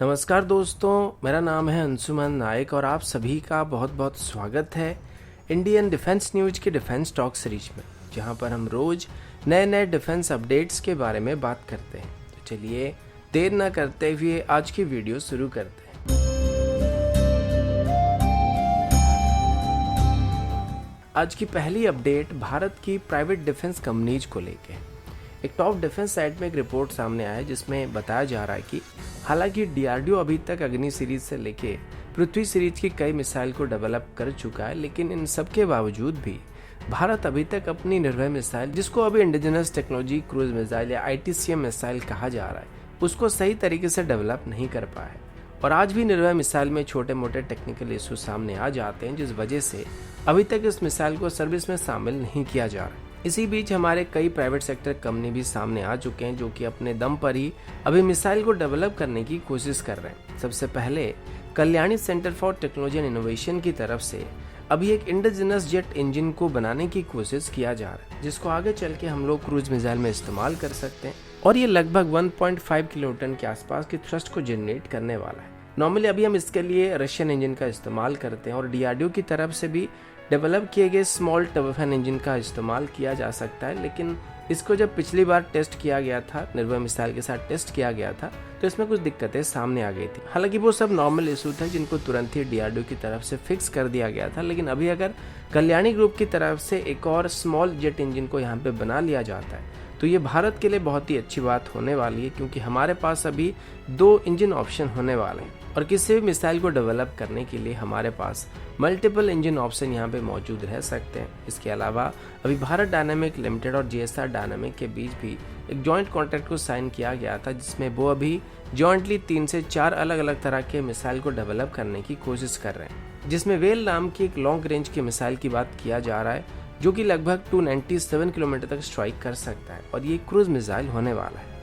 नमस्कार दोस्तों, मेरा नाम है अंशुमन नायक और आप सभी का बहुत बहुत स्वागत है इंडियन डिफेंस न्यूज के डिफेंस टॉक सीरीज में, जहां पर हम रोज नए नए डिफेंस अपडेट्स के बारे में बात करते हैं। तो चलिए देर न करते हुए आज की वीडियो शुरू करते हैं। आज की पहली अपडेट भारत की प्राइवेट डिफेंस कंपनीज को लेके है। एक टॉप डिफेंस साइट में एक रिपोर्ट सामने आया है जिसमें बताया जा रहा है कि हालांकि डीआरडीओ अभी तक अग्नि सीरीज से लेके पृथ्वी सीरीज की कई मिसाइल को डेवलप कर चुका है, लेकिन इन सब के बावजूद भी भारत अभी तक अपनी निर्भय मिसाइल, जिसको अभी इंडिजिनस टेक्नोलॉजी क्रूज मिसाइल या आईटीसीएम मिसाइल कहा जा रहा है, उसको सही तरीके से डेवलप नहीं कर पाया है। और आज भी निर्भय मिसाइल में छोटे मोटे टेक्निकल इशू सामने आ जाते हैं, जिस वजह से अभी तक इस मिसाइल को सर्विस में शामिल नहीं किया जा रहा है। इसी बीच हमारे कई प्राइवेट सेक्टर कंपनी भी सामने आ चुके हैं जो कि अपने दम पर ही अभी मिसाइल को डेवलप करने की कोशिश कर रहे हैं। सबसे पहले Kalyani centre for technology and innovation की तरफ से अभी एक इंडिजिनस जेट इंजन को बनाने की कोशिश किया जा रहा है, जिसको आगे चल के हम लोग क्रूज मिसाइल में इस्तेमाल कर सकते हैं। और ये लगभग 1.5 किलोटन के आसपास की थ्रस्ट को जनरेट करने वाला है। नॉर्मली अभी हम इसके लिए रशियन इंजन का इस्तेमाल करते हैं और डीआरडीओ की तरफ से भी डेवलप किए गए स्मॉल टर्बोफैन इंजन का इस्तेमाल किया जा सकता है। लेकिन इसको जब पिछली बार टेस्ट किया गया था, निर्भय मिसाइल के साथ टेस्ट किया गया था, तो इसमें कुछ दिक्कतें सामने आ गई थी। हालांकि वो सब नॉर्मल इशू थे जिनको तुरंत ही डीआरडीओ की तरफ से फिक्स कर दिया गया था। लेकिन अभी अगर कल्याणी ग्रुप की तरफ से एक और स्मॉल जेट इंजन को यहाँ पे बना लिया जाता है तो ये भारत के लिए बहुत ही अच्छी बात होने वाली है, क्योंकि हमारे पास अभी 2 इंजन ऑप्शन होने वाले हैं और किसी भी मिसाइल को डेवलप करने के लिए हमारे पास मल्टीपल इंजन ऑप्शन यहाँ पे मौजूद रह सकते हैं। इसके अलावा अभी भारत डायनामिक लिमिटेड और जीएसआर डायनामिक के बीच भी एक जॉइंट कॉन्ट्रैक्ट को साइन किया गया था, जिसमें वो अभी जॉइंटली 3 से 4 अलग अलग तरह के मिसाइल को डेवलप करने की कोशिश कर रहे हैं, जिसमें वेल नाम की एक लॉन्ग रेंज की मिसाइल की बात किया जा रहा है जो कि लगभग 297 किलोमीटर तक स्ट्राइक कर सकता है और ये क्रूज मिसाइल होने वाला है।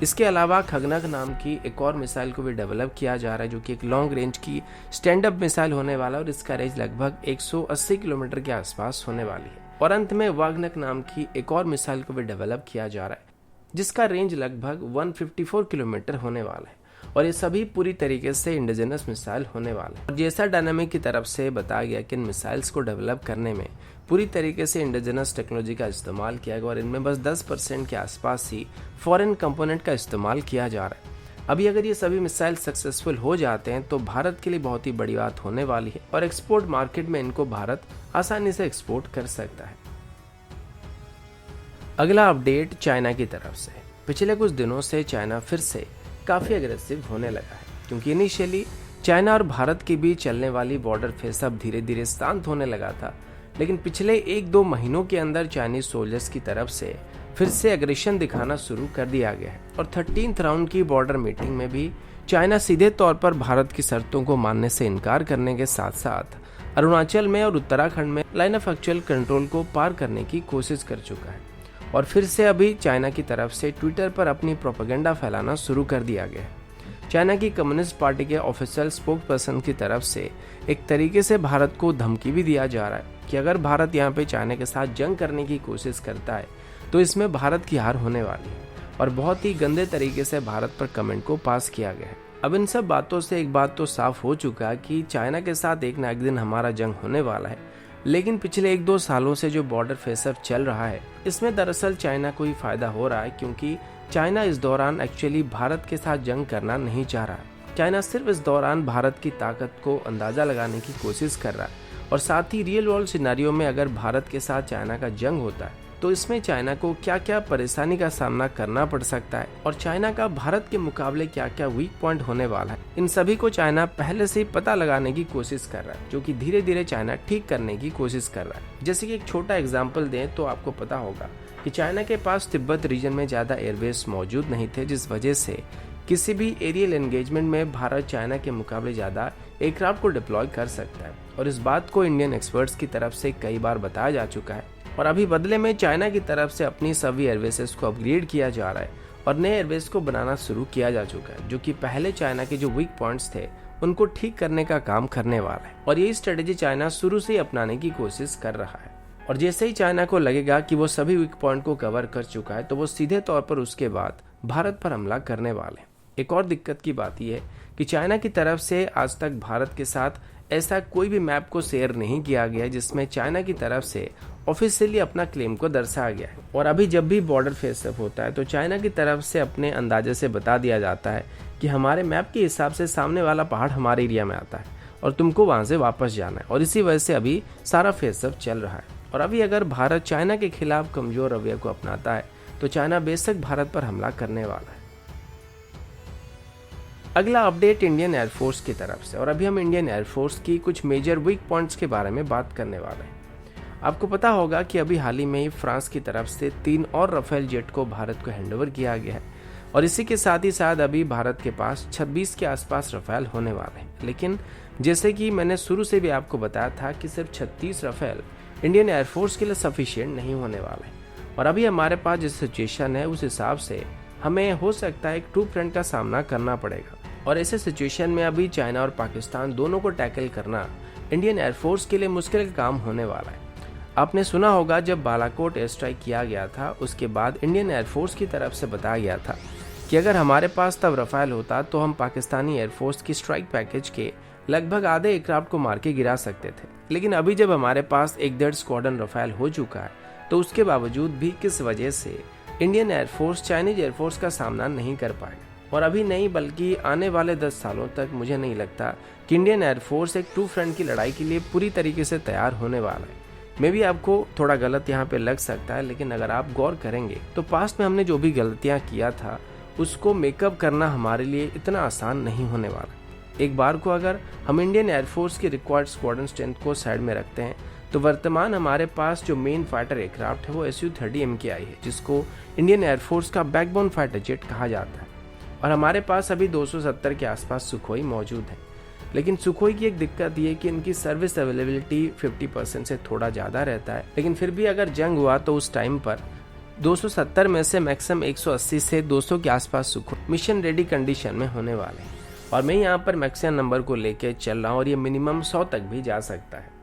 इसके अलावा खगनक नाम की एक और मिसाइल को भी डेवलप किया जा रहा है जो कि एक लॉन्ग रेंज की स्टैंड अप मिसाइल होने वाला है और इसका रेंज लगभग 180 किलोमीटर के आसपास होने वाली है। और अंत में वाग्नक नाम की एक और मिसाइल को भी डेवलप किया जा रहा है जिसका रेंज लगभग 154 किलोमीटर होने वाला है और ये सभी पूरी तरीके से इंडिजिनस मिसाइल होने वाला है। और जीएसआर डायनामिक की तरफ से बताया गया कि इन मिसाइल्स को डेवलप करने में पूरी तरीके से इंडिजिनस टेक्नोलॉजी का इस्तेमाल किया गया और इनमें बस 10% के आसपास ही फॉरेन कंपोनेंट का इस्तेमाल किया जा रहा है। अभी अगर ये सभी मिसाइल सक्सेसफुल हो जाते हैं तो भारत के लिए बहुत ही बड़ी बात होने वाली है और एक्सपोर्ट मार्केट में इनको भारत आसानी से एक्सपोर्ट कर सकता है। अगला अपडेट चाइना की तरफ से। पिछले कुछ दिनों से चाइना फिर से काफी अग्रेसिव होने लगा है, क्योंकि इनिशियली चाइना और भारत के बीच चलने वाली बॉर्डर फेस अब धीरे धीरे शांत होने लगा था, लेकिन पिछले 1-2 महीनों के अंदर चाइनीज सोल्जर्स की तरफ से फिर से एग्रेशन दिखाना शुरू कर दिया गया है। और 13th राउंड की बॉर्डर मीटिंग में भी चाइना सीधे तौर पर भारत की शर्तों को मानने से इनकार करने के साथ साथ अरुणाचल में और उत्तराखंड में लाइन ऑफ एक्चुअल कंट्रोल को पार करने की कोशिश कर चुका है। और फिर से अभी चाइना की तरफ से ट्विटर पर अपनी प्रोपेगेंडा फैलाना शुरू कर दिया गया है। चाइना की कम्युनिस्ट पार्टी के ऑफिशियल स्पोक्स पर्सन की तरफ से एक तरीके से भारत को धमकी भी दिया जा रहा है कि अगर भारत यहाँ पे चाइना के साथ जंग करने की कोशिश करता है तो इसमें भारत की हार होने वाली है। और बहुत ही गंदे तरीके से भारत पर कमेंट को पास किया गया है। अब इन सब बातों से एक बात तो साफ हो चुका है कि चाइना के साथ एक ना एक दिन हमारा जंग होने वाला है। लेकिन पिछले 1-2 सालों से जो बॉर्डर फेसअप चल रहा है, इसमें दरअसल चाइना को ही फायदा हो रहा है, क्योंकि चाइना इस दौरान एक्चुअली भारत के साथ जंग करना नहीं चाह रहा। चाइना सिर्फ इस दौरान भारत की ताकत को अंदाजा लगाने की कोशिश कर रहा है और साथ ही रियल वर्ल्ड सिनेरियो में अगर भारत के साथ चाइना का जंग होता है तो इसमें चाइना को क्या क्या परेशानी का सामना करना पड़ सकता है और चाइना का भारत के मुकाबले क्या क्या वीक पॉइंट होने वाला है, इन सभी को चाइना पहले से ही पता लगाने की कोशिश कर रहा है, जो कि धीरे धीरे चाइना ठीक करने की कोशिश कर रहा है। जैसे कि एक छोटा एग्जाम्पल दें तो आपको पता होगा कि चाइना के पास तिब्बत रीजन में ज्यादा एयरबेस मौजूद नहीं थे, जिस वजह से किसी भी एरियल एंगेजमेंट में भारत चाइना के मुकाबले ज्यादा एयरक्राफ्ट को डिप्लॉय कर सकता है। और इस बात को इंडियन एक्सपर्ट्स की तरफ से कई बार बताया जा चुका है और अभी बदले में चाइना की तरफ से अपनी सभी एयरबेसेस को अपग्रेड किया जा रहा है और नए एयरबेस को बनाना शुरू किया जा चुका है, जो कि पहले चाइना के जो वीक पॉइंट्स थे उनको ठीक करने का काम करने वाला है। और यही स्ट्रेटेजी चाइना शुरू से ही अपनाने की कोशिश कर रहा है। और जैसे ही चाइना को लगेगा कि वो सभी वीक पॉइंट को कवर कर चुका है तो वो सीधे तौर पर उसके बाद भारत पर हमला करने वाले हैं। एक और दिक्कत की बात यह है कि चाइना की तरफ से आज तक भारत के साथ ऐसा कोई भी मैप को शेयर नहीं किया गया जिसमें चाइना की तरफ से ऑफिशियली अपना क्लेम को दर्शाया गया है। और अभी जब भी बॉर्डर फेस अप होता है तो चाइना की तरफ से अपने अंदाजे से बता दिया जाता है कि हमारे मैप के हिसाब से सामने वाला पहाड़ हमारे एरिया में आता है और तुमको वहां से वापस जाना है। और इसी वजह से अभी सारा फेस अप चल रहा है। और अभी अगर भारत चाइना के खिलाफ कमजोर रवैया को अपनाता है तो चाइना बेशक भारत पर हमला करने वाला है। अगला अपडेट इंडियन एयरफोर्स की तरफ से, और अभी हम इंडियन एयरफोर्स की कुछ मेजर वीक पॉइंट्स के बारे में बात करने वाले हैं। आपको पता होगा कि अभी हाल ही में ही फ्रांस की तरफ से 3 और राफेल जेट को भारत को हैंडओवर किया गया है और इसी के साथ ही साथ अभी भारत के पास 26 के आसपास राफेल होने वाले हैं। लेकिन जैसे कि मैंने शुरू से भी आपको बताया था कि सिर्फ 36 राफेल इंडियन एयरफोर्स के लिए सफिशिएंट नहीं होने वाला है। और अभी हमारे पास जिस सिचुएशन है उस हिसाब से हमें हो सकता है एक 2 फ्रंट का सामना करना पड़ेगा। और ऐसे सिचुएशन में अभी चाइना और पाकिस्तान दोनों को टैकल करना इंडियन एयरफोर्स के लिए मुश्किल का काम होने वाला है। आपने सुना होगा जब बालाकोट एयर स्ट्राइक किया गया था उसके बाद इंडियन एयरफोर्स की तरफ से बताया गया था कि अगर हमारे पास तब राफेल होता तो हम पाकिस्तानी एयरफोर्स की स्ट्राइक पैकेज के लगभग आधे एयरक्राफ्ट को मार के गिरा सकते थे। लेकिन अभी जब हमारे पास 1.5 स्क्वाड्रन राफेल हो चुका है तो उसके बावजूद भी किस वजह से इंडियन एयरफोर्स चाइनीज एयरफोर्स का सामना नहीं कर पाएगा। और अभी नहीं बल्कि आने वाले 10 सालों तक मुझे नहीं लगता कि इंडियन एयरफोर्स एक 2 फ्रंट की लड़ाई के लिए पूरी तरीके से तैयार होने वाला है। मे भी आपको थोड़ा गलत यहाँ पे लग सकता है, लेकिन अगर आप गौर करेंगे तो पास्ट में हमने जो भी गलतियाँ किया था उसको मेकअप करना हमारे लिए इतना आसान नहीं होने वाला। एक बार को अगर हम इंडियन एयरफोर्स की रिक्वायर्ड स्क्वाड्रन स्ट्रेंथ को साइड में रखते हैं तो वर्तमान हमारे पास जो मेन फाइटर एयरक्राफ्ट है वो Su-30 MKI है, जिसको इंडियन एयरफोर्स का बैकबोन फाइटर जेट कहा जाता है। और हमारे पास अभी 270 के आसपास सुखोई मौजूद है। लेकिन सुखोई की एक दिक्कत ये कि इनकी सर्विस अवेलेबिलिटी 50% से थोड़ा ज़्यादा रहता है। लेकिन फिर भी अगर जंग हुआ तो उस टाइम पर 270 में से मैक्सिमम 180 से 200 के आसपास सुखोई मिशन रेडी कंडीशन में होने वाले हैं। और मैं यहाँ पर मैक्सिमम नंबर को लेके चल रहा हूँ और ये मिनिमम 100 तक भी जा सकता है।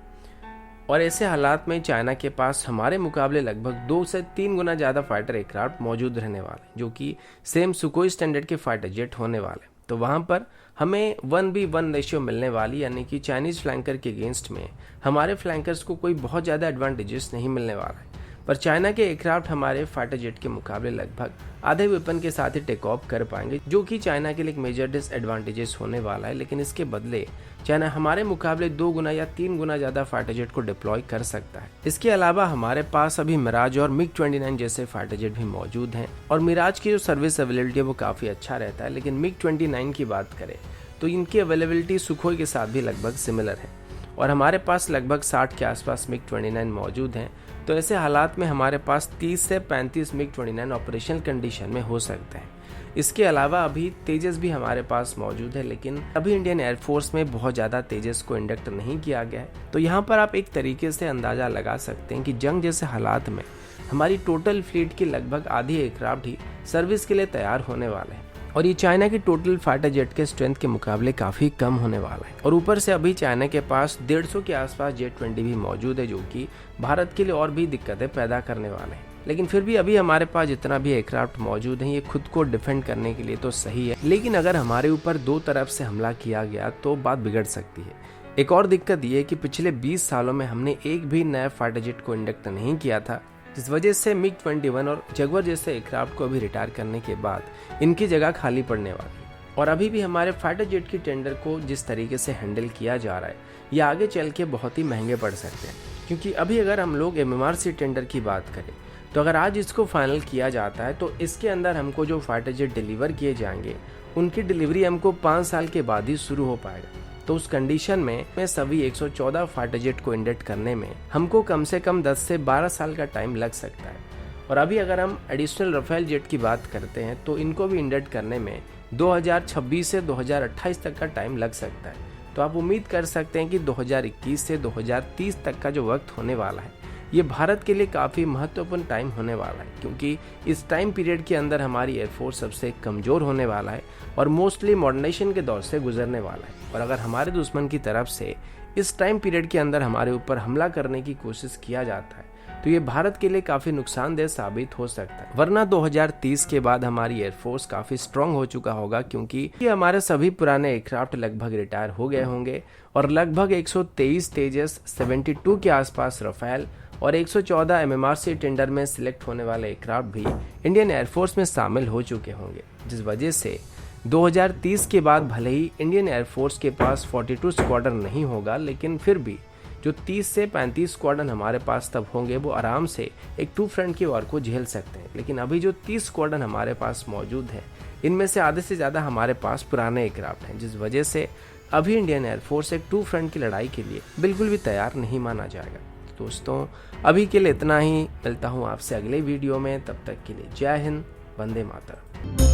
और ऐसे हालात में चाइना के पास हमारे मुकाबले लगभग 2 से 3 गुना ज़्यादा फाइटर एयरक्राफ्ट मौजूद रहने वाले, जो कि सेम सुखोई स्टैंडर्ड के फाइटर जेट होने वाले। तो वहाँ पर हमें 1:1 रेशियो मिलने वाली, यानी कि चाइनीज़ फ्लैंकर के अगेंस्ट में हमारे फ्लैंकर्स को कोई बहुत ज़्यादा एडवांटेजेस नहीं मिलने वाला है। पर चाइना के एयरक्राफ्ट हमारे फाइटर जेट के मुकाबले लगभग आधे वेपन के साथ ही टेक ऑफ कर पाएंगे, जो कि चाइना के लिए एक मेजर डिसएडवांटेजेस होने वाला है। लेकिन इसके बदले चाइना हमारे मुकाबले 2 गुना या 3 गुना ज़्यादा फाइटर जेट को डिप्लॉय कर सकता है। इसके अलावा हमारे पास अभी मिराज और MiG-29 जैसे फाइटर जेट भी मौजूद हैं और मिराज की जो सर्विस अवेलेबिलिटी है वो काफ़ी अच्छा रहता है। लेकिन MiG-29 की बात करें तो इनकी अवेलेबिलिटी सुखोई के साथ भी लगभग सिमिलर है और हमारे पास लगभग 60 के आसपास MiG-29 मौजूद हैं। तो ऐसे हालात में हमारे पास 30 से 35 MiG-29 ऑपरेशनल कंडीशन में हो सकते हैं। इसके अलावा अभी तेजस भी हमारे पास मौजूद है, लेकिन अभी इंडियन एयरफोर्स में बहुत ज़्यादा तेजस को इंडक्ट नहीं किया गया है। तो यहाँ पर आप एक तरीके से अंदाज़ा लगा सकते हैं कि जंग जैसे हालात में हमारी टोटल फ्लीट की लगभग आधी एयरक्राफ्ट ही सर्विस के लिए तैयार होने वाले हैं और ये चाइना की टोटल फाइटर जेट के स्ट्रेंथ के मुकाबले काफ़ी कम होने वाला है। और ऊपर से अभी चाइना के पास 150 के आसपास J-20 भी मौजूद है, जो कि भारत के लिए और भी दिक्कतें पैदा करने वाले हैं। लेकिन फिर भी अभी हमारे पास जितना भी एयरक्राफ्ट मौजूद है ये खुद को डिफेंड करने के लिए तो सही है, लेकिन अगर हमारे ऊपर 2 तरफ से हमला किया गया तो बात बिगड़ सकती है। एक और दिक्कत ये है कि पिछले 20 सालों में हमने एक भी नया फाइटर जेट को इंडक्ट नहीं किया था, जिस वजह से MiG-21 और जगुआर जैसे एयरक्राफ्ट को अभी रिटायर करने के बाद इनकी जगह खाली पड़ने वाली। और अभी भी हमारे फाइटर जेट की टेंडर को जिस तरीके से हैंडल किया जा रहा है ये आगे चल के बहुत ही महंगे पड़ सकते हैं, क्योंकि अभी अगर हम लोग MMRC टेंडर की बात करें तो अगर आज इसको फाइनल किया जाता है तो इसके अंदर हमको जो फाइटर जेट डिलीवर किए जाएंगे उनकी डिलीवरी हमको 5 साल के बाद ही शुरू हो पाएगा। तो उस कंडीशन में सभी 114 फाइटर जेट को इंडक्ट करने में हमको कम से कम 10 से 12 साल का टाइम लग सकता है। और अभी अगर हम एडिशनल राफेल जेट की बात करते हैं तो इनको भी इंडक्ट करने में 2026 से 2028 तक का टाइम लग सकता है। तो आप उम्मीद कर सकते हैं कि 2021 से 2030 तक का जो वक्त होने वाला है ये भारत के लिए काफ़ी महत्वपूर्ण टाइम होने वाला है, क्योंकि इस टाइम पीरियड के अंदर हमारी एयरफोर्स सबसे कमज़ोर होने वाला है और मोस्टली मॉडर्नाइजेशन के दौर से गुजरने वाला है। और अगर हमारे दुश्मन की तरफ से इस टाइम पीरियड के अंदर हमारे ऊपर हमला करने की कोशिश किया जाता है तो ये भारत के लिए काफी नुकसानदेह साबित हो सकता है। वरना 2030 के बाद हमारी एयरफोर्स काफी स्ट्रांग हो चुका होगा, क्योंकि ये हमारे सभी पुराने एयरक्राफ्ट लगभग रिटायर हो गए होंगे और लगभग 123 तेजस, 72 के आसपास रफेल और 114 MMRC टेंडर में सिलेक्ट होने वाले एयरक्राफ्ट भी इंडियन एयरफोर्स में शामिल हो चुके होंगे, जिस वजह से 2030 के बाद भले ही इंडियन एयरफोर्स के पास 42 स्क्वाड्रन नहीं होगा, लेकिन फिर भी जो 30 से 35 स्क्वाड्रन हमारे पास तब होंगे वो आराम से एक टू फ्रंट की वॉर को झेल सकते हैं। लेकिन अभी जो 30 स्क्वाड्रन हमारे पास मौजूद हैं, इनमें से आधे से ज़्यादा हमारे पास पुराने एयरक्राफ्ट हैं, जिस वजह से अभी इंडियन एयरफोर्स एक टू फ्रंट की लड़ाई के लिए बिल्कुल भी तैयार नहीं माना जाएगा। दोस्तों, अभी के लिए इतना ही। मिलता हूँ आपसे अगले वीडियो में, तब तक के लिए जय हिंद, वंदे मातरम।